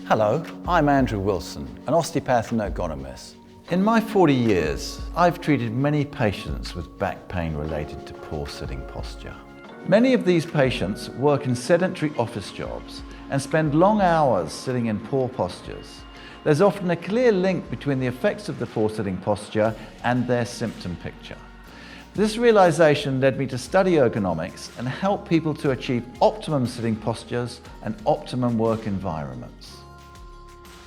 Hello, I'm Andrew Wilson, an osteopath and ergonomist. In my 40 years, I've treated many patients with back pain related to poor sitting posture. Many of these patients work in sedentary office jobs and spend long hours sitting in poor postures. There's often a clear link between the effects of the poor sitting posture and their symptom picture. This realization led me to study ergonomics and help people to achieve optimum sitting postures and optimum work environments.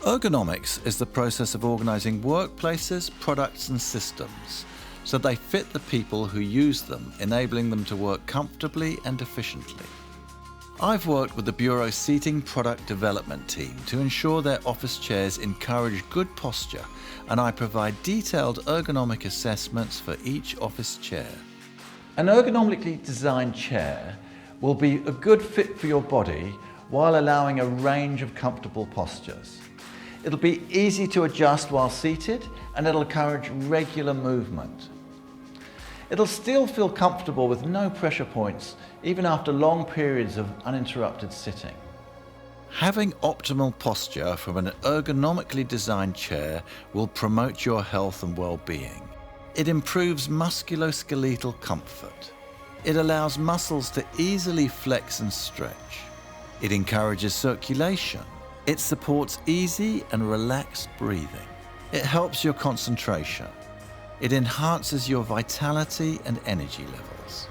Ergonomics is the process of organizing workplaces, products and systems so they fit the people who use them, enabling them to work comfortably and efficiently. I've worked with the Buro seating product development team to ensure their office chairs encourage good posture, and I provide detailed ergonomic assessments for each office chair. An ergonomically designed chair will be a good fit for your body while allowing a range of comfortable postures. It'll be easy to adjust while seated, and it'll encourage regular movement. It'll still feel comfortable with no pressure points, even after long periods of uninterrupted sitting. Having optimal posture from an ergonomically designed chair will promote your health and well-being. It improves musculoskeletal comfort. It allows muscles to easily flex and stretch. It encourages circulation. It supports easy and relaxed breathing. It helps your concentration. It enhances your vitality and energy levels.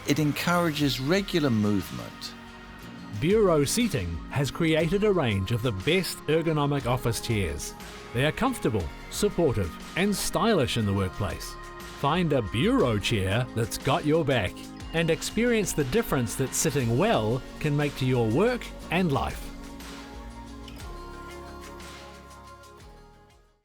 It encourages regular movement. Buro Seating has created a range of the best ergonomic office chairs. They are comfortable, supportive and stylish in the workplace. Find a Buro chair that's got your back and experience the difference that sitting well can make to your work and life.